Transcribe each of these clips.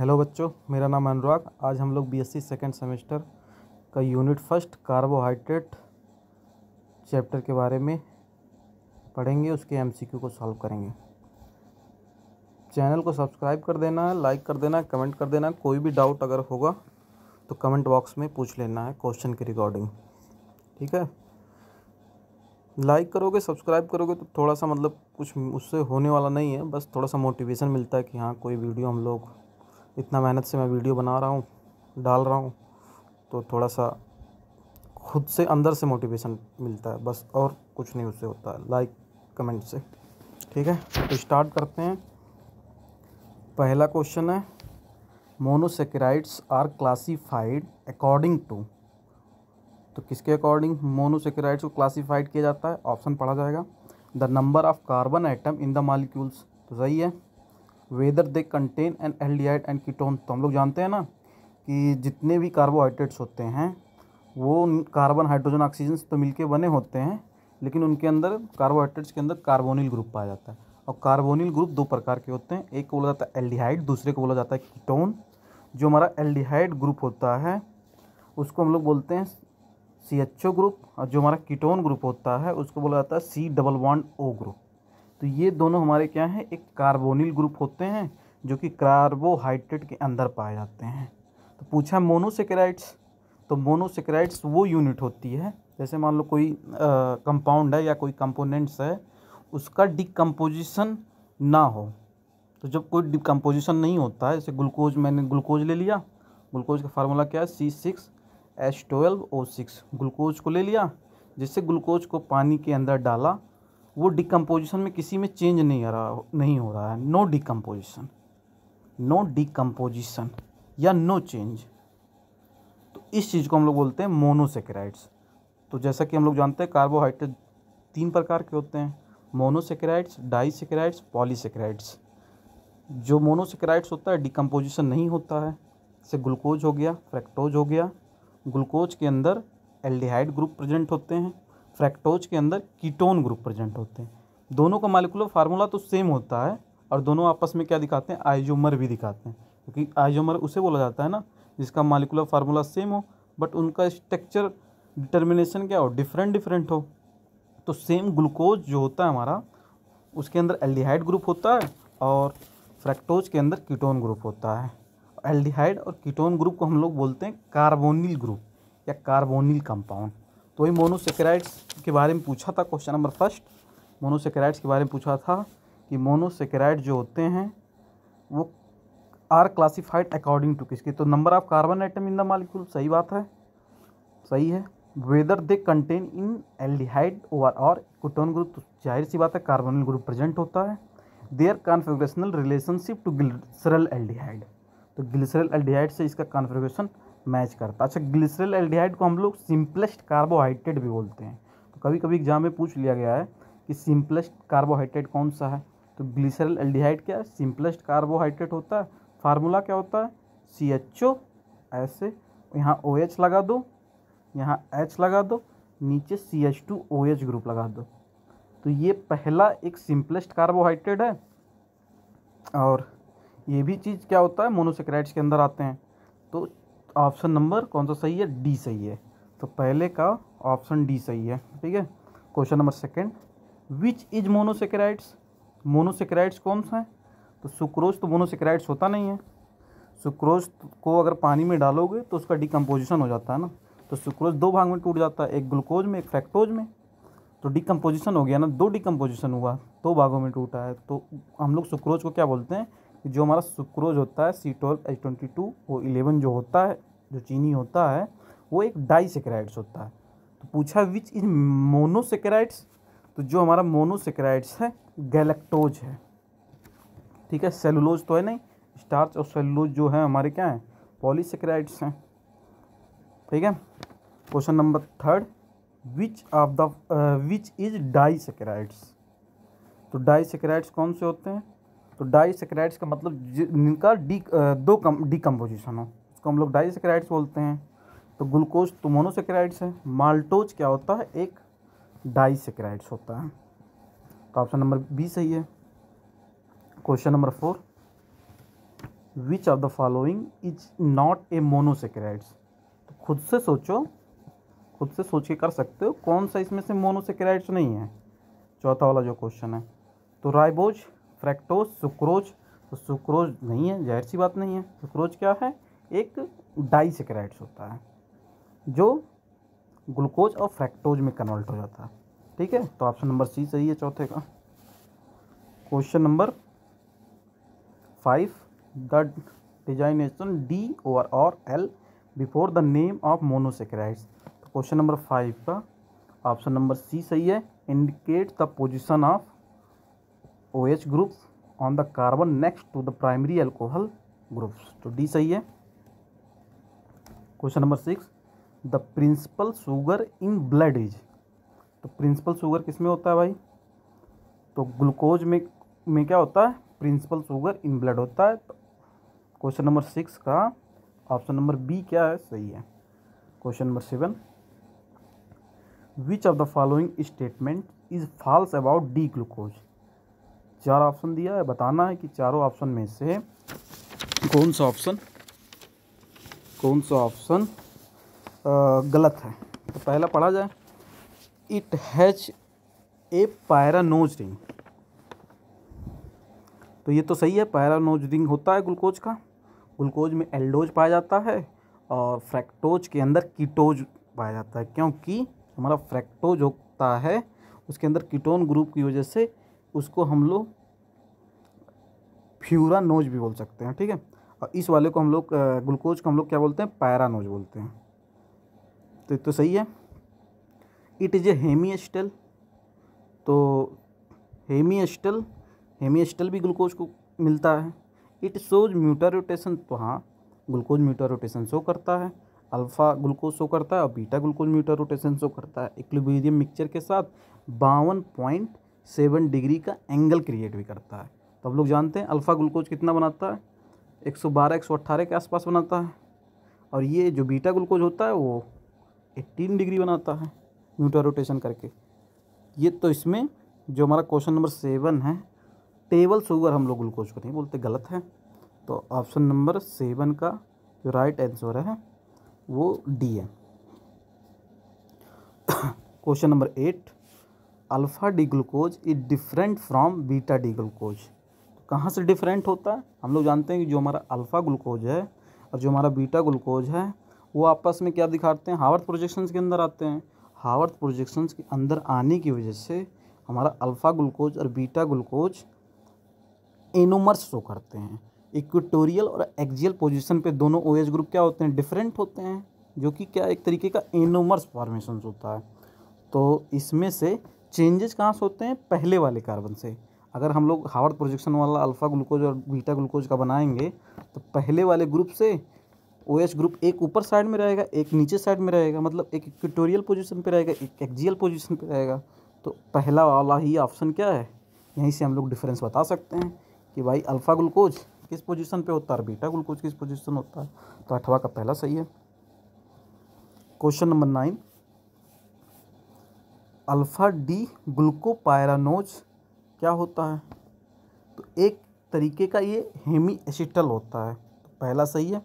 Hello बच्चों, मेरा नाम अनुराग। आज हम लोग बीएससी सेकेंड सेमेस्टर का यूनिट फर्स्ट कार्बोहाइड्रेट चैप्टर के बारे में पढ़ेंगे। उसके एमसीक्यू को सॉल्व करेंगे। चैनल को सब्सक्राइब कर देना है, लाइक कर देना है, कमेंट कर देना है। कोई भी डाउट अगर होगा तो कमेंट बॉक्स में पूछ लेना है क्वेश्चन के रिगार्डिंग, ठीक है। लाइक करोगे, सब्सक्राइब करोगे तो थोड़ा सा कुछ उससे होने वाला नहीं है, बस थोड़ा सा मोटिवेशन मिलता है कि हाँ कोई वीडियो हम लोग इतना मेहनत से मैं वीडियो बना रहा हूँ, डाल रहा हूँ, तो थोड़ा सा खुद से अंदर से मोटिवेशन मिलता है, बस और कुछ नहीं उससे होता है, लाइक कमेंट से, ठीक है। तो स्टार्ट करते हैं। पहला क्वेश्चन है, monosaccharides are classified according to. तो किसके अकॉर्डिंग मोनोसेकेराइड्स को क्लासिफाइड किया जाता है? ऑप्शन पढ़ा जाएगा। The number of carbon atom in the molecules, तो सही है। Whether they contain N aldehyde and ketone, तो हम लोग जानते हैं ना कि जितने भी कार्बोहाइड्रेट्स होते हैं वो कार्बन, हाइड्रोजन, ऑक्सीजन तो मिलके बने होते हैं, लेकिन उनके अंदर कार्बोहाइड्रेट्स के अंदर कार्बोनिल ग्रुप पाया जाता है। और कार्बोनिल ग्रुप दो प्रकार के होते हैं, एक को बोला जाता है एल्डिहाइड, दूसरे को बोला जाता है कीटोन। जो हमारा एल्डिहाइड ग्रुप होता है उसको हम लोग बोलते हैं CHO ग्रुप, और जो हमारा कीटोन ग्रुप होता है उसको बोला जाता है C++O ग्रुप। तो ये दोनों हमारे क्या हैं, एक कार्बोनिल ग्रुप होते हैं जो कि कार्बोहाइड्रेट के अंदर पाए जाते हैं। तो पूछा मोनोसेकेराइड्स, तो मोनोसेकेराइड्स वो यूनिट होती है, जैसे मान लो कोई कंपाउंड है या कोई कंपोनेंट्स है, उसका डिकम्पोजिशन ना हो। तो जब कोई डिकम्पोजिशन नहीं होता है, जैसे ग्लूकोज, मैंने ग्लूकोज ले लिया, ग्लूकोज का फार्मूला क्या है C6H12O6, ग्लूकोज को ले लिया, जिससे ग्लूकोज को पानी के अंदर डाला, वो डिकम्पोजिशन में किसी में चेंज नहीं हो रहा है, नो डिकम्पोजिशन या नो चेंज। तो इस चीज़ को हम लोग बोलते हैं मोनोसेकेराइड्स। तो जैसा कि हम लोग जानते हैं कार्बोहाइड्रेट 3 प्रकार के होते हैं, मोनोसेकेराइड्स, डाइसेकेराइड्स, पॉलीसेकेराइड्स। जो मोनोसेकेराइड्स होता है डिकम्पोजिशन नहीं होता है, जैसे ग्लूकोज हो गया, फ्रक्टोज हो गया। ग्लूकोज के अंदर एल्डिहाइड ग्रुप प्रेजेंट होते हैं, फ्रक्टोज के अंदर कीटोन ग्रुप प्रेजेंट होते हैं। दोनों का मॉलिक्यूलर फार्मूला तो सेम होता है, और दोनों आपस में क्या दिखाते हैं, आइसोमर भी दिखाते हैं, क्योंकि आइसोमर उसे बोला जाता है ना जिसका मॉलिक्यूलर फार्मूला सेम हो बट उनका स्ट्रक्चर डिटर्मिनेशन क्या हो, डिफरेंट हो। तो सेम ग्लूकोज जो होता है हमारा, उसके अंदर एल्डिहाइड ग्रुप होता है और फ्रक्टोज के अंदर कीटोन ग्रुप होता है। एल्डिहाइड और कीटोन ग्रुप को हम लोग बोलते हैं कार्बोनिल ग्रुप या कार्बोनिल कंपाउंड। तो वही मोनोसेकेराइड्स के बारे में पूछा था, क्वेश्चन नंबर फर्स्ट मोनोसेकेराइड्स के बारे में पूछा था कि मोनोसेकेराइड जो होते हैं वो आर क्लासिफाइड अकॉर्डिंग टू किसके, तो number of carbon atom in the molecule, सही बात है, सही है। Whether they contain in aldehyde और कीटोन ग्रुप, तो जाहिर सी बात है कार्बोनिल ग्रुप प्रेजेंट होता है। There configurational relationship to glyceraldehyde, तो ग्लिसरल एल्डिहाइड से इसका कॉन्फिगरेशन मैच करता है। अच्छा, ग्लिसरल एल्डिहाइड को हम लोग सिंपलेस्ट कार्बोहाइड्रेट भी बोलते हैं। तो कभी कभी एग्जाम में पूछ लिया गया है कि सिंपलेस्ट कार्बोहाइड्रेट कौन सा है, तो ग्लिसरल एल्डिहाइड क्या है, सिंपलेस्ट कार्बोहाइड्रेट होता है। फार्मूला क्या होता है, CHO, ऐसे यहाँ OH लगा दो, यहाँ H लगा दो, नीचे CH2OH ग्रुप लगा दो। तो ये पहला एक सिंपलेस्ट कार्बोहाइड्रेट है। और ये भी चीज़ क्या होता है, मोनोसेकेराइड्स के अंदर आते हैं। तो ऑप्शन नंबर कौन सा सही है, डी सही है। तो पहले का ऑप्शन डी सही है, ठीक है। Question number second, which is monosaccharides, monosaccharides कौन सा है? तो सुक्रोज तो मोनोसेकेराइड्स होता नहीं है। सुक्रोज को अगर पानी में डालोगे तो उसका डिकम्पोजिशन हो जाता है ना, तो सुक्रोज दो भाग में टूट जाता है, एक ग्लूकोज में, एक फ्रक्टोज में। तो डिकम्पोजिशन हो गया ना, दो डिकम्पोजिशन हुआ, दो भागों में टूटा है। तो हम लोग सुक्रोज को क्या बोलते हैं, जो हमारा सुक्रोज होता है C12H22O11 जो होता है, जो चीनी होता है, वो एक डाइसेकेराइड्स होता है। तो पूछा विच इज मोनोसेकेराइड्स, तो जो हमारा मोनोसेकेराइड्स है गैलेक्टोज है, ठीक है। सेलुलोज तो है नहीं, स्टार्च और सेलुलोज जो है हमारे क्या हैं, पॉलीसेकेराइड्स हैं, ठीक है। Question number third, which is disaccharides, तो डाइसेकेराइड्स कौन से होते हैं? तो डाइसेकेराइड्स का मतलब जिनका दो डिकम्पोजिशन हो, उसको हम लोग डाइसेकेराइड्स बोलते हैं। तो ग्लूकोज तो मोनोसेकेराइड्स है, माल्टोज क्या होता है, एक डाइसेकेराइड्स होता है। तो ऑप्शन नंबर बी सही है। Question number 4, which of the following is not a monosaccharides. तो खुद से सोचो, खुद से सोच के कर सकते हो कौन सा इसमें से मोनोसेकेराइड्स नहीं है। चौथा वाला जो क्वेश्चन है, तो राइबोज, फ्रैक्टोज, सुक्रोज। तो सुक्रोज नहीं है, जाहिर सी बात नहीं है। सुक्रोज क्या है, एक डाइसेकेराइड्स होता है जो ग्लूकोज और फ्रैक्टोज में कन्वर्ट हो जाता है। ठीक है, तो ऑप्शन नंबर सी सही है चौथे का। Question number 5, the designation D और L before the name of monosaccharides. तो क्वेश्चन नंबर 5 का ऑप्शन नंबर सी सही है, indicate the position of OH group on the carbon next to the primary alcohol groups. तो D सही है। Question number 6, the principal sugar in blood is. तो principal sugar किस में होता है भाई, तो ग्लूकोज में क्या होता है, प्रिंसिपल शुगर इन ब्लड होता है। तो क्वेश्चन नंबर 6 का ऑप्शन नंबर बी क्या है, सही है। Question number 7, which of the following statement is false about D glucose. 4 option दिया है, बताना है कि चारों ऑप्शन में से कौन सा ऑप्शन गलत है। तो पहला पढ़ा जाए, it has a pyranose ring. तो ये तो सही है, पायरानोज रिंग होता है ग्लूकोज का। ग्लूकोज में एल्डोज पाया जाता है और फ्रैक्टोज के अंदर कीटोज पाया जाता है, क्योंकि हमारा फ्रैक्टोज होता है उसके अंदर कीटोन ग्रुप की वजह से उसको हम लोग फ्यूरानोज भी बोल सकते हैं। ठीक है, और इस वाले को हम लोग ग्लूकोज को हम लोग क्या बोलते हैं, पैरानोज बोलते हैं। तो सही है। It is a hemiacetal. तो हेमिएस्टल भी ग्लूकोज को मिलता है। It shows mutarotation. तो हाँ, ग्लूकोज म्यूटर रोटेशन शो करता है। अल्फ़ा ग्लूकोज शो करता है और बीटा ग्लूकोज म्यूटर रोटेशन शो करता है। इक्विलिब्रियम मिक्सचर के साथ 52.7 डिग्री का एंगल क्रिएट भी करता है। तो आप लोग जानते हैं अल्फ़ा ग्लूकोज कितना बनाता है, 112-118 के आसपास बनाता है, और ये जो बीटा ग्लूकोज होता है वो 18 डिग्री बनाता है म्यूटर रोटेशन करके। ये तो इसमें जो हमारा क्वेश्चन नंबर 7 है, टेबल शुगर हम लोग ग्लूकोज को नहीं बोलते, गलत है। तो ऑप्शन नंबर 7 का जो राइट आंसर है वो डी है। Question number 8, alpha D glucose is different from beta D glucose. कहाँ से डिफरेंट होता है, हम लोग जानते हैं कि जो हमारा अल्फ़ा ग्लूकोज है और जो हमारा बीटा ग्लूकोज है वो आपस में क्या दिखाते हैं, हावर्थ प्रोजेक्शंस के अंदर आते हैं। हावर्थ प्रोजेक्शंस के अंदर आने की वजह से हमारा अल्फ़ा ग्लूकोज और बीटा ग्लूकोज एनोमर्स शो करते हैं। इक्वेटोरियल और एक्सियल पोजीशन पे दोनों OH ग्रुप क्या होते हैं, डिफरेंट होते हैं, जो कि क्या एक तरीके का एनोमर्स फॉर्मेशन होता है। तो इसमें से चेंजेस कहाँ से होते हैं, पहले वाले कार्बन से। अगर हम लोग हावर्थ प्रोजेक्शन वाला अल्फ़ा ग्लूकोज और बीटा ग्लूकोज का बनाएंगे तो पहले वाले ग्रुप से OH ग्रुप एक ऊपर साइड में रहेगा, एक नीचे साइड में रहेगा, मतलब एक इक्वेटोरियल पोजीशन पे रहेगा, एक एक्सियल पोजीशन पे रहेगा। तो पहला वाला ही ऑप्शन क्या है, यहीं से हम लोग डिफरेंस बता सकते हैं कि भाई अल्फ़ा ग्लूकोज किस पोजीशन पे होता है और बीटा ग्लूकोज किस पोजीशन होता है। तो 8वां का पहला सही है। Question number 9, alpha D glucopyranose क्या होता है। तो एक तरीके का ये हेमी एसिटल होता है। तो पहला सही है।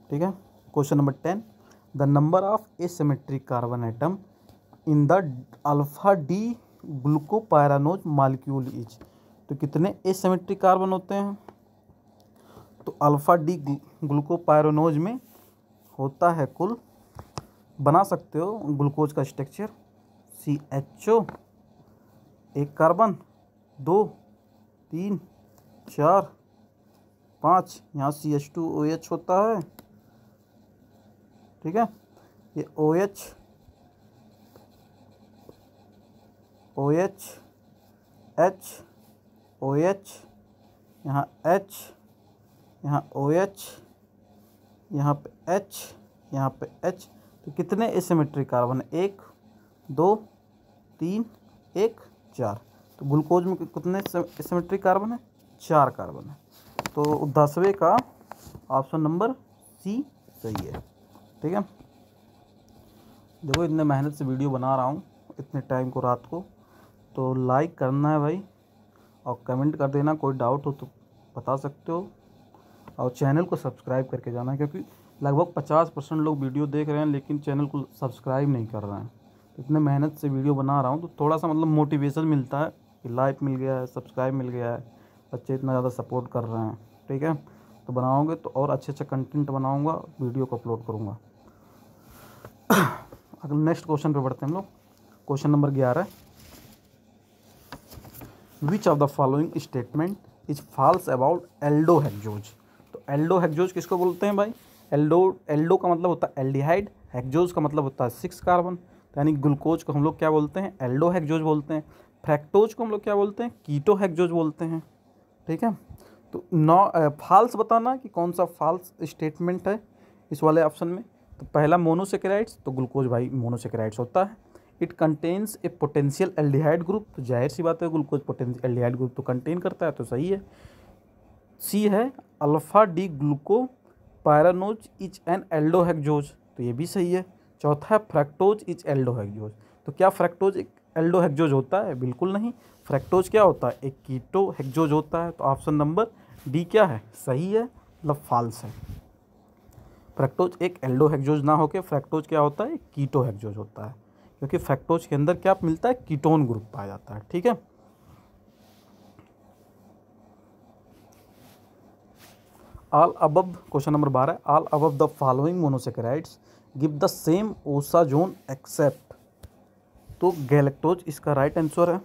ठीक है। Question number 10, the number of asymmetric carbon atom in the alpha D glucopyranose molecule is. तो कितने एसिमेट्रिक कार्बन होते हैं, तो अल्फ़ा डी ग्लूकोपायरानोज में होता है कुल, बना सकते हो ग्लूकोज का स्ट्रक्चर, CHO एक कार्बन, 2 3 4 5, यहाँ CH2OH होता है। ठीक है, ये OH H OH, यहाँ H, यहाँ OH, यहाँ पे H, यहाँ पे H। तो कितने एसिमेट्रिक कार्बन है, 1 2 3 1 4। तो ग्लूकोज में कितने एसिमेट्रिक कार्बन है, 4 कार्बन है। तो 10वें का ऑप्शन नंबर सी सही है। ठीक है, देखो इतने मेहनत से वीडियो बना रहा हूँ इतने टाइम को रात को, तो लाइक करना है भाई और कमेंट कर देना, कोई डाउट हो तो बता सकते हो। और चैनल को सब्सक्राइब करके जाना, क्योंकि लगभग 50% लोग वीडियो देख रहे हैं लेकिन चैनल को सब्सक्राइब नहीं कर रहे हैं। तो इतने मेहनत से वीडियो बना रहा हूँ तो थोड़ा सा मतलब मोटिवेशन मिलता है कि लाइक मिल गया है, सब्सक्राइब मिल गया है, बच्चे इतना ज़्यादा सपोर्ट कर रहे हैं। ठीक है, तो बनाओगे तो और अच्छे अच्छे कंटेंट बनाऊँगा, वीडियो को अपलोड करूँगा। अगले नेक्स्ट क्वेश्चन पे बढ़ते हैं हम लोग। Question number 11, which of the following statement is false about aldohexose. तो एल्डोहेक्सोज किसको बोलते हैं भाई? एल्डो का मतलब होता है एल्डिहाइड, हेक्सोज का मतलब होता है 6 कार्बन, यानी ग्लूकोज को हम लोग क्या बोलते हैं? एल्डोहेक्सोज बोलते हैं। फ्रैक्टोज को हम लोग क्या बोलते हैं? कीटोहेक्सोज बोलते हैं। ठीक है, तो फॉल्स बताना कि कौन सा फॉल्स स्टेटमेंट है इस वाले ऑप्शन में। तो पहला मोनोसेकेराइड्स, तो ग्लूकोज भाई मोनोसेकेराइड्स होता है। It contains A potential aldehyde group, तो जाहिर सी बात है ग्लूकोज पोटेंशियल एल्डिहाइड ग्रुप तो कंटेन करता है, तो सही है। सी है alpha D ग्लूको pyranose is an aldohexose, तो ये भी सही है। चौथा है फ्रैक्टोज इज एल्डोहेक्सोज, तो क्या फ्रैक्टोज एक एल्डोहेक्सोज होता है? बिल्कुल नहीं। फ्रैक्टोज क्या होता है? एक कीटोहेक्सोज होता है। तो ऑप्शन नंबर डी क्या है? सही है, मतलब फॉल्स है। फ्रैक्टोज एक एल्डोहेक्सोज ना होकर फ्रैक्टोज क्या होता है? एक कीटोहेक्सोज होता है, क्योंकि फ्रैक्टोज के अंदर क्या मिलता है? कीटोन ग्रुप पाया जाता है। ठीक है, all above, question number 12, all above the following monosaccharides give the same osazone except, तो गैलेक्टोज इसका राइट आंसर है।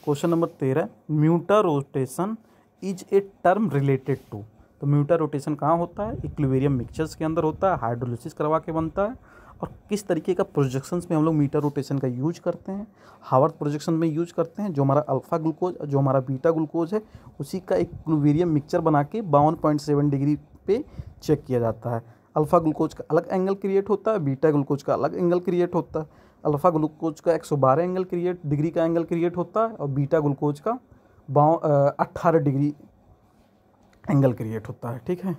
Question number 13, mutarotation is a term related to, तो म्यूटा रोटेशन कहाँ होता है? इक्विलिब्रियम मिक्सचर्स के अंदर होता है, हाइड्रोलिसिस करवा के बनता है। और किस तरीके का प्रोजेक्शंस में हम लोग मीटा रोटेशन का यूज करते हैं? हार्वर्ड प्रोजेक्शन में यूज करते हैं। जो हमारा अल्फा ग्लूकोज और जो हमारा बीटा ग्लूकोज है उसी का इक्विलिब्रियम मिक्सचर बना के 52.7 डिग्री पे चेक किया जाता है। अल्फा ग्लूकोज का अलग एंगल क्रिएट होता है, बीटा ग्लूकोज का अलग एंगल क्रिएट होता है। अल्फा ग्लूकोज का 112 एंगल डिग्री का एंगल क्रिएट होता है और बीटा ग्लूकोज का 18 डिग्री एंगल क्रिएट होता है। ठीक है,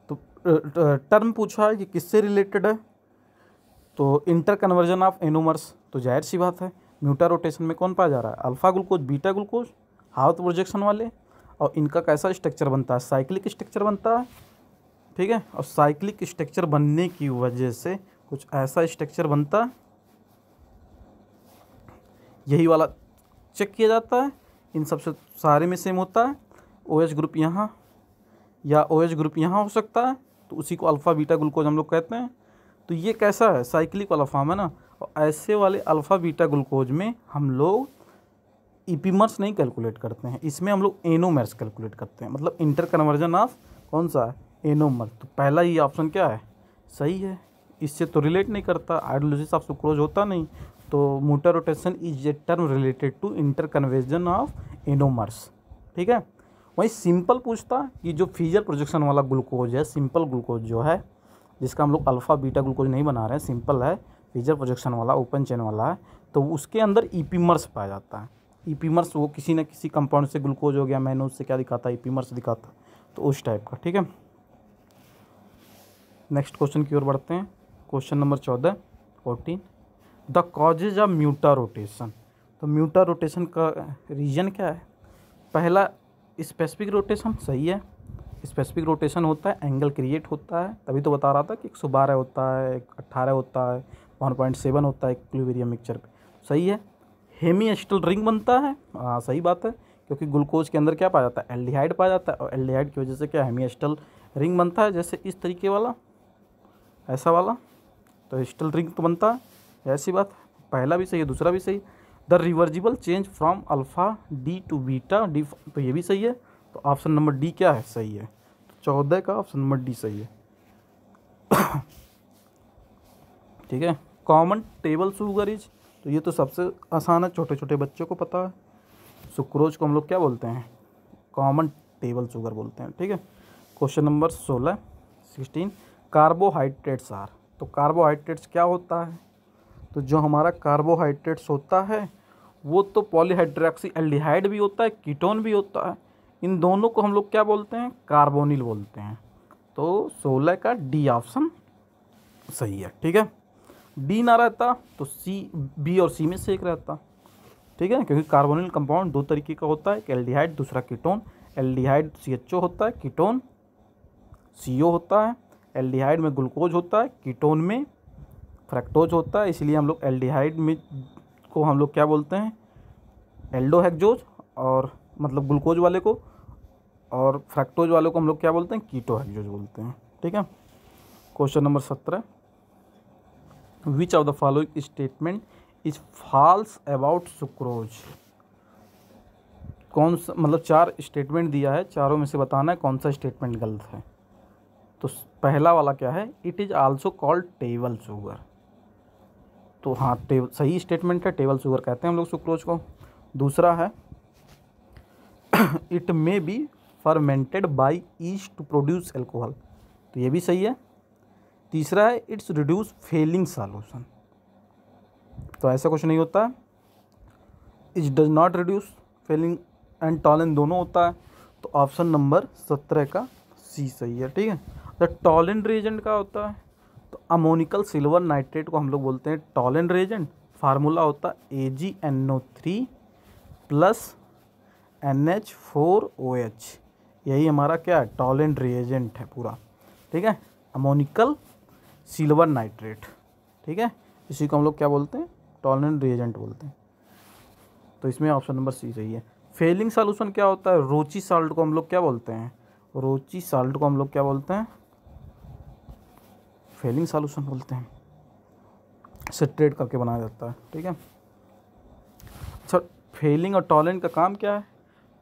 तो टर्म पूछा है कि किससे रिलेटेड है, तो इंटर कन्वर्जन ऑफ एनोमर्स, तो जाहिर सी बात है म्यूटा रोटेशन में कौन पाया जा रहा है? Alpha glucose beta glucose, Harvard projection वाले। और इनका कैसा स्ट्रक्चर बनता है? साइक्लिक स्ट्रक्चर बनता है। ठीक है, और साइक्लिक स्ट्रक्चर बनने की वजह से कुछ ऐसा स्ट्रक्चर बनता है, यही वाला चेक किया जाता है। इन सबसे सारे में सेम होता है। OH ग्रुप यहाँ या OH ग्रुप यहाँ हो सकता है, तो उसी को अल्फ़ा बीटा ग्लूकोज हम लोग कहते हैं। तो ये कैसा है? साइक्लिक वाला फॉर्म है ना। और ऐसे वाले अल्फ़ा बीटा ग्लूकोज में हम लोग ईपीमर्स नहीं कैलकुलेट करते हैं, इसमें हम लोग एनोमर्स कैलकुलेट करते हैं, मतलब इंटर कन्वर्जन ऑफ कौन सा है? एनोमर। तो पहला ही ऑप्शन क्या है? सही है, इससे तो रिलेट नहीं करता, हाइड्रोलिसिस ऑफ सुक्रोज होता नहीं। तो mutarotation is a term related to inter conversion of anomers. ठीक है, वहीं सिंपल पूछता कि जो फिजिकल प्रोजेक्शन वाला ग्लूकोज है, सिंपल ग्लूकोज जो है, जिसका हम लोग अल्फ़ा बीटा ग्लूकोज नहीं बना रहे हैं, सिंपल है, फिजिकल प्रोजेक्शन वाला, ओपन चेन वाला है, तो उसके अंदर ईपीमर्स पाया जाता है। ईपीमर्स वो किसी न किसी कंपाउंड से ग्लूकोज हो गया, मैंने उससे क्या दिखाता है? ईपीमर्स दिखाता, तो उस टाइप का। ठीक है, नेक्स्ट क्वेश्चन की ओर बढ़ते हैं। Question number 14, the causes of mutarotation, तो म्यूटा रोटेशन का रीजन क्या है? पहला स्पेसिफिक रोटेशन, सही है, स्पेसिफिक रोटेशन होता है, एंगल क्रिएट होता है, तभी तो बता रहा था कि 112 होता है, 18 होता है, 1.7 होता है इक्विलिब्रियम मिक्सचर पे, सही है। हेमी एस्टल रिंग बनता है, हाँ सही बात है, क्योंकि ग्लूकोज के अंदर क्या पाया जाता है? एल्डिहाइड पाया जाता है, और एल्डिहाइड की वजह से क्या हेमी एस्टल रिंग बनता है, जैसे इस तरीके वाला, ऐसा वाला, तो एस्टल रिंग तो बनता है, ऐसी बात है। पहला भी सही है, दूसरा भी सही। The reversible change from alpha D to beta D, तो ये भी सही है। तो ऑप्शन नंबर डी क्या है? सही है। तो 14 का ऑप्शन नंबर डी सही है। ठीक है, कॉमन टेबल शुगर इज, तो ये तो सबसे आसान है, छोटे छोटे बच्चों को पता है। सुक्रोज को हम लोग क्या बोलते हैं? कॉमन टेबल शुगर बोलते हैं। ठीक है, क्वेश्चन नंबर 16 कार्बोहाइड्रेट्स आर, तो कार्बोहाइड्रेट्स क्या होता है? तो जो हमारा कार्बोहाइड्रेट्स होता है वो तो पॉलीहाइड्रोक्सी एल्डिहाइड भी होता है, कीटोन भी होता है, इन दोनों को हम लोग क्या बोलते हैं? कार्बोनिल बोलते हैं। तो 16 का डी ऑप्शन सही है। ठीक है, डी ना रहता तो सी, बी और सी में से एक रहता। ठीक है, क्योंकि कार्बोनिल कंपाउंड दो तरीके का होता है, एक एल्डिहाइड, दूसरा कीटोन। एल्डिहाइड CHO होता है, कीटोन CO होता है, एल्डिहाइड में ग्लूकोज होता है, कीटोन में फ्रक्टोज होता है, इसलिए हम लोग एल्डिहाइड में को हम लोग क्या बोलते हैं, एल्डोहेक्सोज, और मतलब ग्लूकोज वाले को, और फ्रक्टोज वाले को हम लोग क्या बोलते हैं, कीटोहेक्सोज बोलते हैं। ठीक है। Question number 17, which of the following statement is false about sucrose. कौन सा, मतलब 4 स्टेटमेंट दिया है, चारों में से बताना है कौन सा स्टेटमेंट गलत है। तो पहला वाला क्या है, it is also called table sugar. तो हाँ, सही स्टेटमेंट है, टेबल शुगर कहते हैं हम लोग सुक्रोज को। दूसरा है it may be fermented by yeast to produce alcohol, तो ये भी सही है। तीसरा है इट्स रिड्यूस फेलिंग सॉल्यूशन, तो ऐसा कुछ नहीं होता है। It does not reduce Fehling and Tollens दोनों होता है, तो ऑप्शन नंबर 17 का सी सही है। ठीक है। द टॉलेंट रिएजेंट का होता है, तो अमोनिकल सिल्वर नाइट्रेट को हम लोग बोलते हैं टॉलेंट रिएजेंट। फार्मूला होता है AgNO3 प्लस NH4OH, यही हमारा क्या है, टॉलेंट रिएजेंट है पूरा। ठीक है, अमोनिकल सिल्वर नाइट्रेट। ठीक है, इसी को हम लोग क्या बोलते हैं, टॉलेंट रिएजेंट बोलते हैं। तो इसमें ऑप्शन नंबर सी सही है। फेलिंग सॉल्यूशन क्या होता है, रोची साल्ट को हम लोग क्या बोलते हैं, रोची साल्ट को हम लोग क्या बोलते हैं, फेलिंग सॉल्यूशन बोलते हैं, सेट्रेट करके बनाया जाता है। ठीक है। अच्छा, फेलिंग और टॉलेंट का काम क्या है,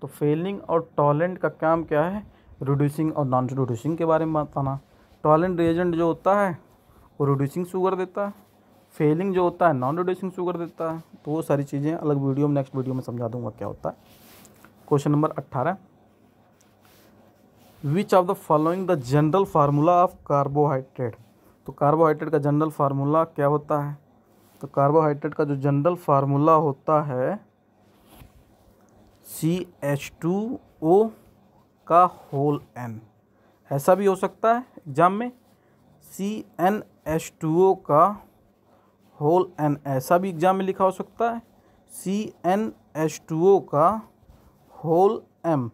तो फेलिंग और टॉलेंट का काम क्या है, रिड्यूसिंग और नॉन रिड्यूसिंग के बारे में बताना। टॉलेंट रिएजेंट जो होता है वो रिड्यूसिंग शुगर देता है, फेलिंग जो होता है नॉन रिड्यूसिंग शुगर देता है। तो वो सारी चीज़ें अलग वीडियो में, नेक्स्ट वीडियो में समझा दूंगा क्या होता है। Question number 18, which of the following the general formula of carbohydrate. तो कार्बोहाइड्रेट का जनरल फार्मूला क्या होता है, तो कार्बोहाइड्रेट का जो जनरल फार्मूला होता है CH2O का होल N, ऐसा भी हो सकता है एग्जाम में, CnH2O का होल N, ऐसा भी एग्जाम में लिखा हो सकता है, CnH2O का होल M,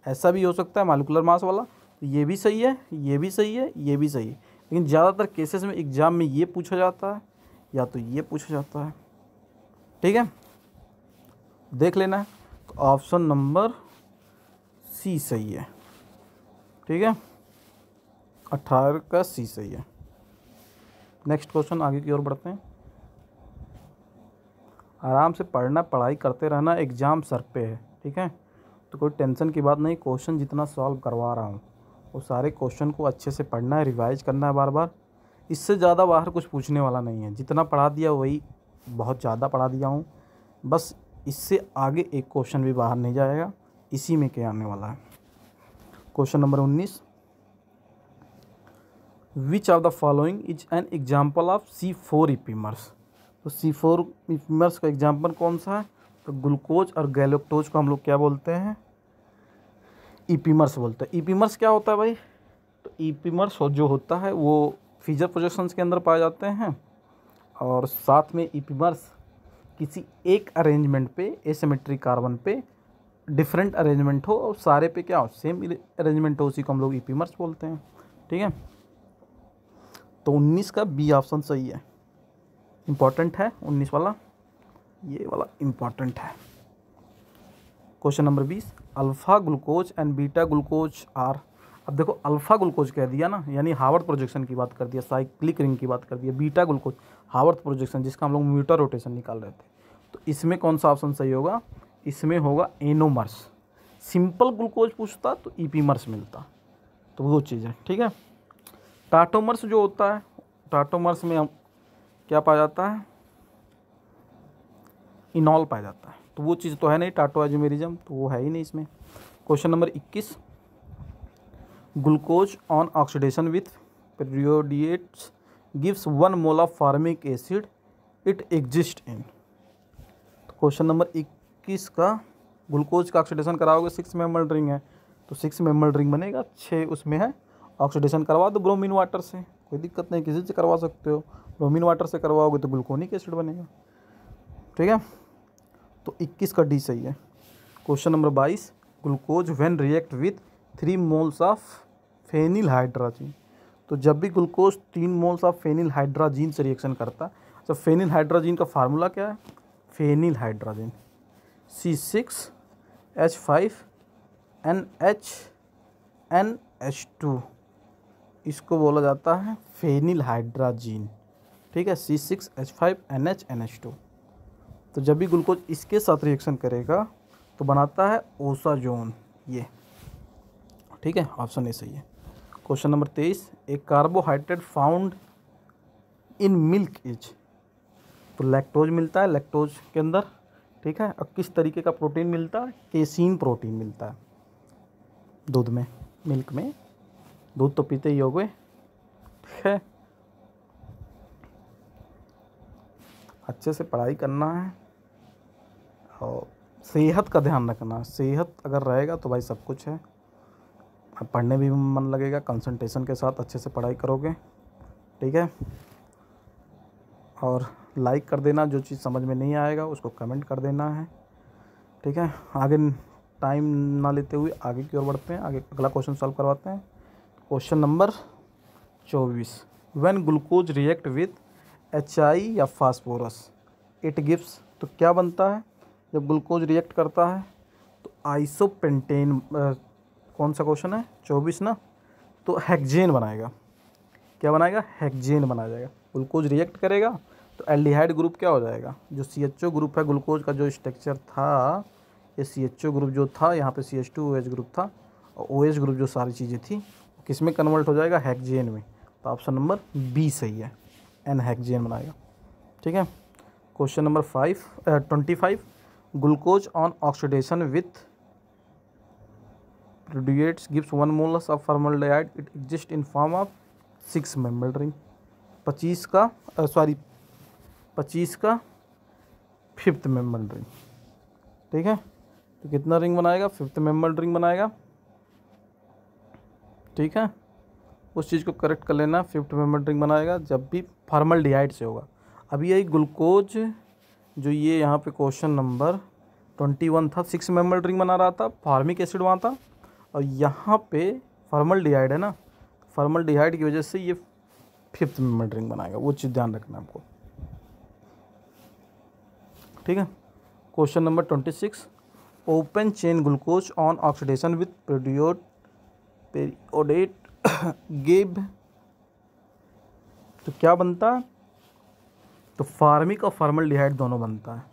ऐसा भी हो सकता है मॉलिक्यूलर मास वाला। तो ये भी सही है, ये भी सही है, ये भी सही है, लेकिन ज़्यादातर केसेस में एग्जाम में ये पूछा जाता है या तो ये पूछा जाता है। ठीक है, देख लेना है। तो ऑप्शन नंबर सी सही है। ठीक है, 18 का सी सही है। नेक्स्ट क्वेश्चन, आगे की ओर बढ़ते हैं। आराम से पढ़ना, पढ़ाई करते रहना, एग्ज़ाम सर पे है। ठीक है, तो कोई टेंशन की बात नहीं। क्वेश्चन जितना सॉल्व करवा रहा हूँ वो सारे क्वेश्चन को अच्छे से पढ़ना है, रिवाइज करना है बार बार। इससे ज़्यादा बाहर कुछ पूछने वाला नहीं है, जितना पढ़ा दिया वही बहुत ज़्यादा पढ़ा दिया हूँ, बस इससे आगे एक क्वेश्चन भी बाहर नहीं जाएगा, इसी में क्या आने वाला है। Question number 19, which of the following is an example of C4 इपीमर्स। तो C4 इपीमर्स का एग्जाम्पल कौन सा है, तो ग्लूकोज और गैलेक्टोज को हम लोग क्या बोलते हैं, इपीमर्स बोलते हैं। इपीमर्स क्या होता है भाई, तो इपीमर्स जो होता है वो फिजर प्रोजेक्शंस के अंदर पाए जाते हैं, और साथ में इपीमर्स किसी एक अरेंजमेंट पे, एसिमेट्रिक कार्बन पे डिफरेंट अरेंजमेंट हो और सारे पे क्या हो, सेम अरेंजमेंट हो, उसी को हम लोग इपीमर्स बोलते हैं। ठीक है, तो 19 का बी ऑप्शन सही है, इम्पॉर्टेंट है 19 वाला, ये वाला इम्पॉर्टेंट है। Question number 20, alpha glucose and beta glucose are. अब देखो, अल्फ़ा ग्लूकोज कह दिया ना, यानी हार्वर्ड प्रोजेक्शन की बात कर दिया, साइक्लिक रिंग की बात कर दिया। बीटा ग्लूकोज हार्वर्ड प्रोजेक्शन, जिसका हम लोग म्यूटर रोटेशन निकाल रहे थे। तो इसमें कौन सा ऑप्शन सही होगा, इसमें होगा एनोमर्स। सिंपल ग्लूकोज पूछता तो ईपीमर्स मिलता, तो वो चीज़ है। ठीक है, टाटोमर्स जो होता है, टाटोमर्स में हम क्या पाया जाता है, इनॉल पाया जाता है, तो वो चीज़ तो है नहीं, टाटो आइसोमेरिज्म तो वो है ही नहीं इसमें। Question number 21, glucose on oxidation with periodates gives 1 mole of formic acid it exist in. तो क्वेश्चन नंबर 21 का, ग्लूकोज का ऑक्सीडेशन कराओगे, 6 मेंबर्ड रिंग है, तो 6 मेंबर्ड रिंग बनेगा, 6 उसमें है। ऑक्सीडेशन करवा दो ब्रोमीन वाटर से, कोई दिक्कत नहीं, किसी से करवा सकते हो। ब्रोमीन वाटर से करवाओगे तो ग्लूकोनिक एसिड बनेगा। ठीक है, तो 21 का डी सही है। Question number 22, glucose when react with 3 moles of phenyl hydrazine. तो जब भी glucose 3 moles of phenyl hydrazine से रिएक्शन करता है, तो फेनिल हाइड्राजीन का फार्मूला क्या है? फेनिल हाइड्राजीन C6H5NH2, इसको बोला जाता है फेनिल हाइड्राजीन। ठीक है, C6H5NH2। तो जब भी ग्लूकोज इसके साथ रिएक्शन करेगा तो बनाता है ओसाजोन, ये। ठीक है, ऑप्शन ए सही है। क्वेश्चन नंबर 23, एक carbohydrate found in milk is. तो लैक्टोज मिलता है लैक्टोज के अंदर। ठीक है, और किस तरीके का प्रोटीन मिलता है? केसीन प्रोटीन मिलता है दूध में, मिल्क में। दूध तो पीते ही होगे। ठीक है, अच्छे से पढ़ाई करना है और सेहत का ध्यान रखना है। सेहत अगर रहेगा तो भाई सब कुछ है। अब पढ़ने भी मन लगेगा, कंसंट्रेशन के साथ अच्छे से पढ़ाई करोगे। ठीक है, और लाइक कर देना, जो चीज़ समझ में नहीं आएगा उसको कमेंट कर देना है। ठीक है, आगे टाइम ना लेते हुए आगे की ओर बढ़ते हैं, आगे अगला क्वेश्चन सॉल्व करवाते हैं। Question number 24, when glucose react with HI या फास्फोरस इट गिव्स। तो क्या बनता है जब ग्लूकोज रिएक्ट करता है? तो आइसोपेंटेन। कौन सा क्वेश्चन है? 24 ना। तो हेक्सेन बनाएगा। क्या बनाएगा? हेक्सेन बना जाएगा। ग्लूकोज रिएक्ट करेगा तो एल्डिहाइड ग्रुप क्या हो जाएगा? जो CHO ग्रुप है, ग्लूकोज का जो स्ट्रक्चर था, ये CHO ग्रुप जो था, यहाँ पे CH2OH ग्रुप था, और OH ग्रुप जो सारी चीज़ें थी किस में कन्वर्ट हो जाएगा? हेक्सेन में। तो ऑप्शन नंबर बी सही है, N हेक्सेन बनाएगा। ठीक है, question number 25, glucose on oxidation with products gives 1 moles of formaldehyde, it exist in form of 6 membered ring. 25 का 5th मेंबर्ड रिंग। ठीक है, तो कितना रिंग बनाएगा? 5th मेंबर्ड रिंग बनाएगा। ठीक है, उस चीज़ को करेक्ट कर लेना। 5th मेंबर्ड रिंग बनाएगा जब भी फॉर्मल्डिहाइड से होगा। अभी यही ग्लूकोज जो ये यहाँ पे क्वेश्चन नंबर 21 था, 6 मेंबर्ड रिंग बना रहा था, फॉर्मिक एसिड वहाँ था, और यहाँ पे फॉर्मल्डिहाइड है ना, फॉर्मल्डिहाइड की वजह से ये 5th मेंबर्ड रिंग बनाएगा। वो चीज़ ध्यान रखना आपको। ठीक है, question number 26, open chain glucose on oxidation with periodate give. तो क्या बनता है? तो फार्मिक और फॉर्मल्डिहाइड दोनों बनता है।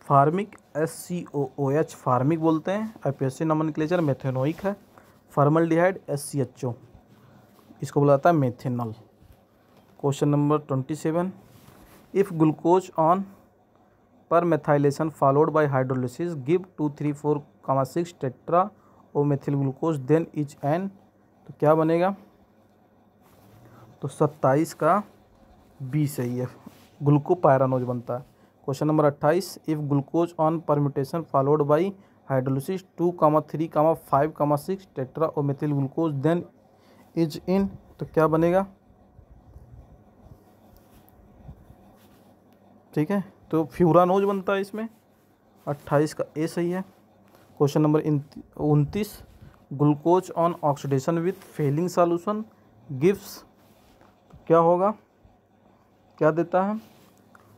फार्मिक SCOOH फार्मिक बोलते हैं, IPSC नोमेनक्लेचर मेथेनोइक है। फॉर्मल्डिहाइड SCHO, इसको बोला जाता है methanol. Question number 27, if glucose on permethylation followed by hydrolysis give 2,3,4,6 tetra O methyl glucose then each an. तो क्या बनेगा? तो 27 का बी सही है, ग्लूकोपायरानोज बनता है। Question number 28, if glucose on permutation followed by hydrolysis 2,3,5,6 tetra O methyl glucose then is in. तो क्या बनेगा? ठीक है, तो फ्यूरानोज बनता है इसमें। 28 का ए सही है। Question number 29, glucose on oxidation with Fehling solution gives. तो क्या होगा? क्या देता है?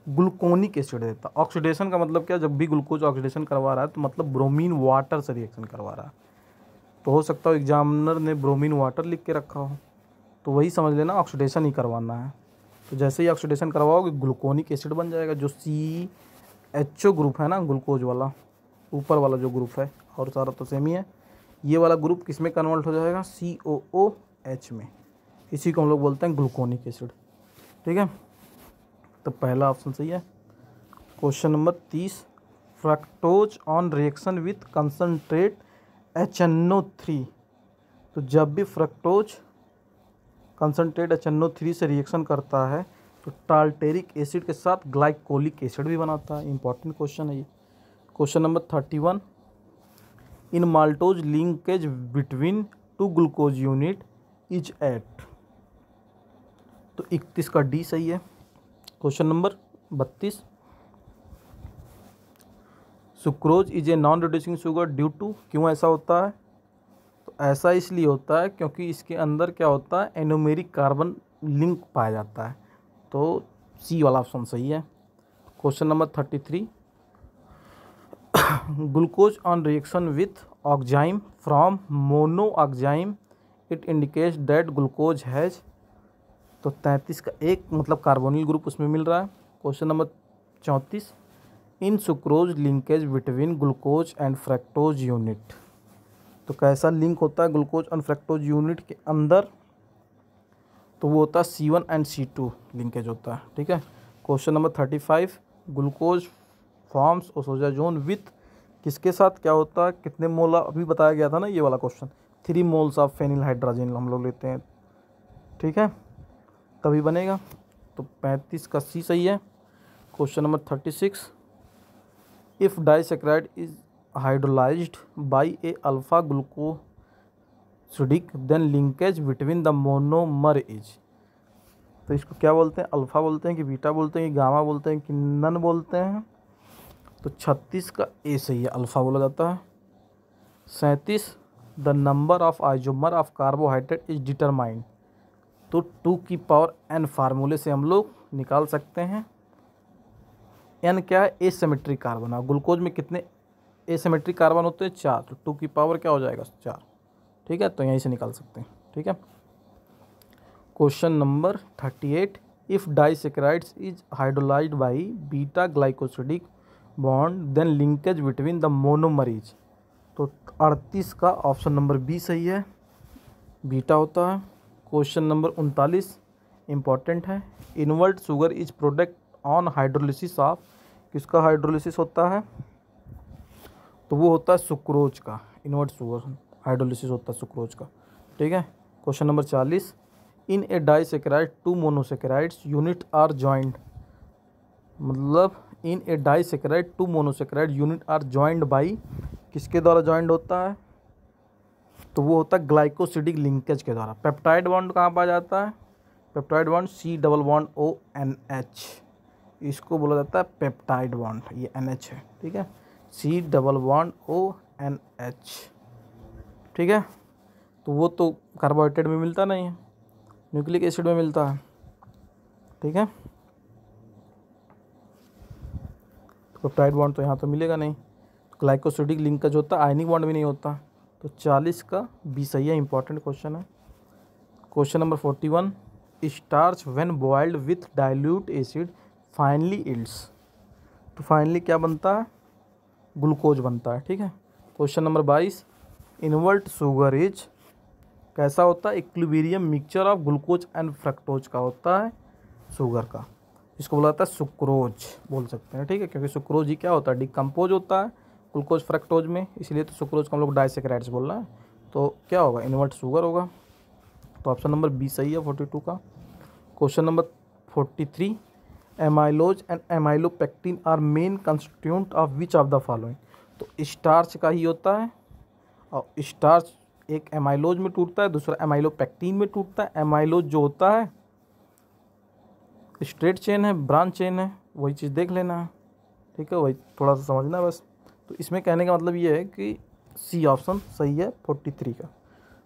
ग्लूकोनिक एसिड देता है। ऑक्सीडेशन का मतलब क्या? जब भी ग्लूकोज ऑक्सीडेशन करवा रहा है तो मतलब ब्रोमीन वाटर से रिएक्शन करवा रहा है। तो हो सकता है एग्जामिनर ने ब्रोमीन वाटर लिख के रखा हो, तो वही समझ लेना ऑक्सीडेशन ही करवाना है। तो जैसे ही ऑक्सीडेशन करवाओगे ग्लूकोनिक एसिड बन जाएगा। जो CHO ग्रुप है ना, ग्लूकोज वाला ऊपर वाला जो ग्रुप है, और सारा तो सेम ही है, ये वाला ग्रुप किस में कन्वर्ट हो जाएगा? COOH में। इसी को हम लोग बोलते हैं ग्लूकोनिक एसिड। ठीक है, तो पहला ऑप्शन सही है। Question number 30, fructose on reaction with concentrate HNO3। तो जब भी फ्रक्टोज कंसनट्रेट HNO3 से रिएक्शन करता है तो टार्टेरिक एसिड के साथ ग्लाइकोलिक एसिड भी बनाता है। इंपॉर्टेंट क्वेश्चन है ये। Question number 31, in maltose linkage between 2 glucose unit is at. तो 31 का डी सही है। Question number 32, sucrose is a non reducing sugar due to. क्यों ऐसा होता है? तो ऐसा इसलिए होता है क्योंकि इसके अंदर क्या होता है, एनोमेरिक कार्बन लिंक पाया जाता है। तो सी वाला ऑप्शन सही है। Question number 33, glucose on reaction with oxime from mono oxime it indicates that glucose has, तो 33 का एक मतलब कार्बोनिल ग्रुप उसमें मिल रहा है। Question number 34, in sucrose linkage between glucose and fructose unit, तो कैसा लिंक होता है ग्लूकोज एंड फ्रैक्टोज यूनिट के अंदर, तो वो होता है C1 एंड C2 लिंकेज होता है। ठीक है। Question number 35, glucose forms osazone with, किसके साथ क्या होता है, कितने मोल, अभी बताया गया था ना ये वाला question, 3 moles of phenyl hydrogen हम लोग लेते हैं। ठीक है, तभी बनेगा। तो 35 का सी सही है। Question number 36, if disaccharide is hydrolysed by a alpha glucosidic then linkage between the monomer is, तो इसको क्या बोलते हैं, अल्फा बोलते हैं कि बीटा बोलते हैं कि गामा बोलते हैं कि नन बोलते हैं, तो 36 का ए सही है, अल्फा बोला जाता है। 37, the number of isomer of carbohydrate is determined, तो 2 की पावर n फार्मूले से हम लोग निकाल सकते हैं। n क्या है, एसिमेट्रिक कार्बन है, ग्लूकोज में कितने एसिमेट्रिक कार्बन होते हैं, 4, तो 2 की पावर क्या हो जाएगा, 4। ठीक है, तो यहीं से निकाल सकते हैं। ठीक है। Question number 38, if disaccharides is hydrolysed by beta glycosidic bond then linkage between the monomer is, तो 38 का ऑप्शन नंबर बी सही है, बीटा होता है। क्वेश्चन नंबर 39 इम्पॉर्टेंट है, invert sugar is product on hydrolysis of, किसका हाइड्रोलिसिस होता है, तो वो होता है सुक्रोज का, इनवर्ट शुगर हाइड्रोलिसिस होता है सुक्रोज का। ठीक है। Question number 40, in a disaccharide 2 monosaccharides unit are joined, मतलब in a disaccharide 2 monosaccharide unit are joined by, किसके द्वारा जॉइंड होता है, तो वो होता है ग्लाइकोसिडिक लिंकेज के द्वारा। पेप्टाइड बॉन्ड कहाँ पाया जाता है, पेप्टाइड बॉन्ड C+ONH, इसको बोला जाता है पेप्टाइड बॉन्ड, ये NH है। ठीक है, C+ONH। ठीक है, तो वो तो कार्बोहाइड्रेट में मिलता नहीं है, न्यूक्लिक एसिड में मिलता है। ठीक है, पेप्टाइड बॉन्ड तो यहाँ तो मिलेगा नहीं, ग्लाइकोसिडिक लिंकेज होता है, आयनिक बॉन्ड भी नहीं होता, तो 40 का बी सही है, इंपॉर्टेंट क्वेश्चन है। Question number 41, starch when boiled with dilute acid finally yields, तो फाइनली क्या बनता है, ग्लूकोज बनता है। ठीक है। Question number 22, invert sugar is, कैसा होता है, equilibrium mixture of glucose and fructose का होता है, शुगर का, इसको बोला जाता है सुक्रोज बोल सकते हैं। ठीक है, क्योंकि सुक्रोज ही क्या होता है, डिकम्पोज होता है ग्लूकोज फ्रक्टोज में, इसलिए तो सुक्रोज को हम लोग डाइसैकेराइड्स बोल रहे हैं, तो क्या होगा, इनवर्ट शुगर होगा, तो ऑप्शन नंबर बी सही है 42 का। Question number 43, amylose and amylopectin are main constituent of which of the following, तो स्टार्च का ही होता है, और स्टार्च एक एमाइलोज में टूटता है, दूसरा एमाइलोपेक्टिन में टूटता है। एमाइलोज जो होता है स्ट्रेट चेन है, ब्रांच चेन है, वही चीज़ देख लेना है। ठीक है, वही थोड़ा सा समझना है बस। तो इसमें कहने का मतलब ये है कि सी ऑप्शन सही है 43 का।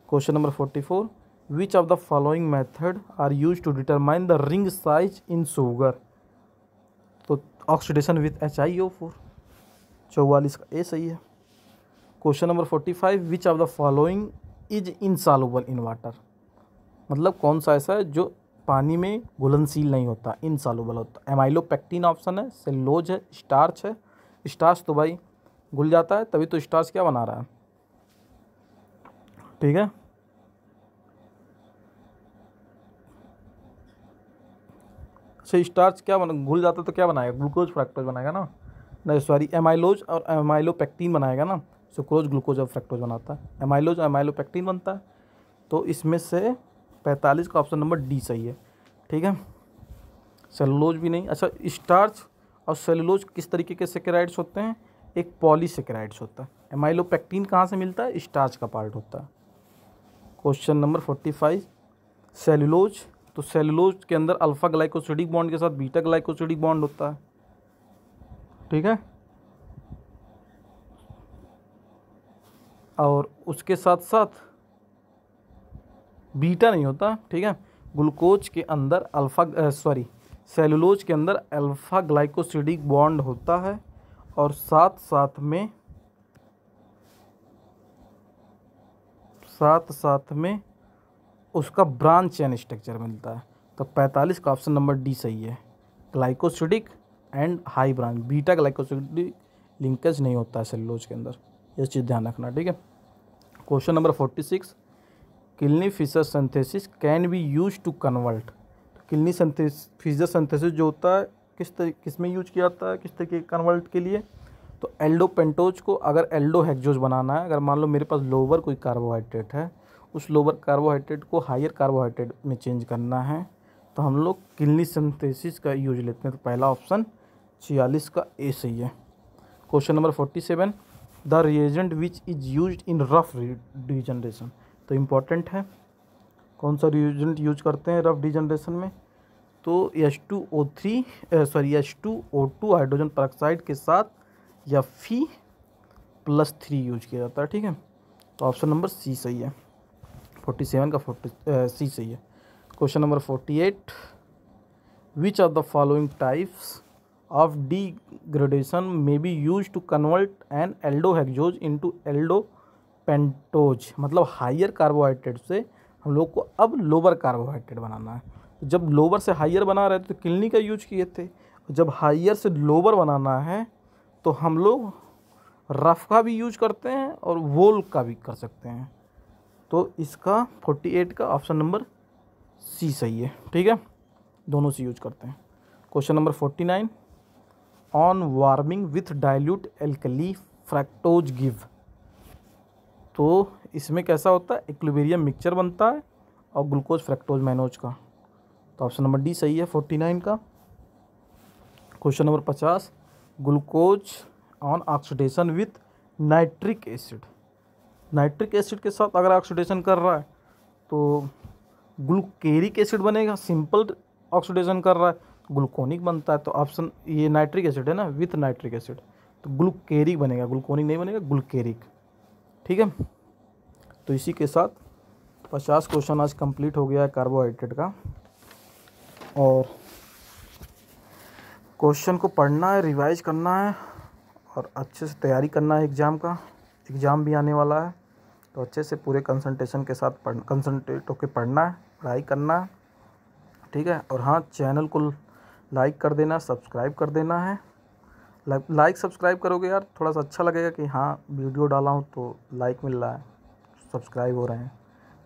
Question number 44, which of the following method are use to determine the ring size in sugar, तो ऑक्सीडेशन विथ HiO4, 44 का ए सही है। Question number 45, which of the following is insoluble in water, मतलब कौन सा ऐसा है जो पानी में घुलनशील नहीं होता, इनसॉल्युबल होता। एमाइलोपेक्टिन ऑप्शन है, सेलुलोज है, स्टार्च है। स्टार्च तो भाई घुल जाता है, तभी तो स्टार्च क्या बना रहा है। ठीक है, से स्टार्च क्या घुल जाता तो क्या बनाएगा, ग्लूकोज फ्रक्टोज बनाएगा ना, नहीं सॉरी, एमाइलोज और एमाइलोपेक्टिन बनाएगा ना, सुक्रोज ग्लूकोज और फ्रक्टोज बनाता है, एमाइलोज और एमाइलोपेक्टिन बनता है। तो इसमें से 45 का ऑप्शन नंबर डी सही है। ठीक है, सेलुलोज भी नहीं। अच्छा, स्टार्च और सेलुलोज किस तरीके के सेकेराइड्स होते हैं, एक पॉलीसेकेराइड्स होता है। एमाइलोपेक्टिन कहाँ से मिलता है, स्टार्च का पार्ट होता है। क्वेश्चन नंबर 45, सेलुलोज, तो सेलुलोज के अंदर अल्फा ग्लाइकोसिडिक बॉन्ड के साथ बीटा ग्लाइकोसिडिक बॉन्ड होता है। ठीक है, और उसके साथ साथ बीटा नहीं होता, ठीक है। ग्लूकोज के अंदर सेलुलोज के अंदर अल्फा ग्लाइकोसिडिक बॉन्ड होता है और साथ साथ में उसका ब्रांच चेन स्ट्रक्चर मिलता है। तो 45 का ऑप्शन नंबर डी सही है, glycosidic and high branch. Beta glycosidic linkage नहीं होता है सेलुलोज के अंदर, ये चीज़ ध्यान रखना, ठीक है। Question number 46, Kiliani Fischer synthesis can be use to convert. Kiliani Fischer synthesis जो होता है किस में यूज किया जाता है, किस तरीके के कन्वर्ट के लिए। तो एल्डोपेंटोज को अगर एल्डोहेक्सोज बनाना है, अगर मान लो मेरे पास लोअर कोई कार्बोहाइड्रेट है, उस लोअर कार्बोहाइड्रेट को हायर कार्बोहाइड्रेट में चेंज करना है, तो हम लोग किडनी सिंथेसिस का यूज लेते हैं। तो पहला ऑप्शन 46 का ए सही है। Question number 47, the reagent which is used in rough degeneration. तो इम्पॉर्टेंट है, कौन सा रिएजेंट यूज करते हैं रफ डिजनरेशन में। तो H2O2 हाइड्रोजन परऑक्साइड के साथ या Fe+3 यूज किया जाता है, ठीक है। तो ऑप्शन नंबर सी सही है, 47 का सी सही है। Question number 48, which of the following types of degradation may be use to convert an aldohexose into aldopentose. मतलब हायर कार्बोहाइड्रेट से हम लोग को अब लोअर कार्बोहाइड्रेट बनाना है। तो जब लोअर से हायर बना रहे थे तो किडनी का यूज किए थे, जब हायर से लोअर बनाना है तो हम लोग रफ का भी यूज करते हैं और वोल का भी कर सकते हैं। तो इसका 48 का ऑप्शन नंबर सी सही है, ठीक है, दोनों से यूज करते हैं। Question number 49, on warming with dilute alkali fructose give. तो इसमें कैसा होता है, इक्विलिब्रियम मिक्सचर बनता है और ग्लूकोज फ्रैक्टोज मैनोज का। तो ऑप्शन नंबर डी सही है 49 का। Question number 50, glucose on oxidation with nitric acid. Nitric acid के साथ अगर ऑक्सीडेशन कर रहा है तो ग्लूकेरिक एसिड बनेगा, सिंपल ऑक्सीडेशन कर रहा है ग्लूकोनिक बनता है। तो ऑप्शन ये नाइट्रिक एसिड है ना, विथ नाइट्रिक एसिड, तो ग्लूकेरिक बनेगा, ग्लूकोनिक नहीं बनेगा, ग्लूकेरिक, ठीक है। तो इसी के साथ 50 क्वेश्चन आज कंप्लीट हो गया है कार्बोहाइड्रेट का। और क्वेश्चन को पढ़ना है, रिवाइज करना है और अच्छे से तैयारी करना है एग्ज़ाम का। एग्ज़ाम भी आने वाला है, तो अच्छे से पूरे कंसंट्रेशन के साथ कंसंट्रेट होकर पढ़ना है, पढ़ाई करना है, ठीक है। और हाँ, चैनल को लाइक कर देना, सब्सक्राइब कर देना है। लाइक सब्सक्राइब करोगे यार, थोड़ा सा अच्छा लगेगा कि हाँ वीडियो डाला हूँ तो लाइक मिल रहा है, सब्सक्राइब हो रहे हैं,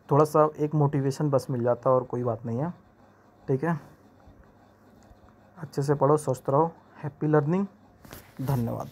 थोड़ा सा एक मोटिवेशन बस मिल जाता है, और कोई बात नहीं है, ठीक है। अच्छे से पढ़ो, स्वस्थ रहो, हैप्पी लर्निंग, धन्यवाद।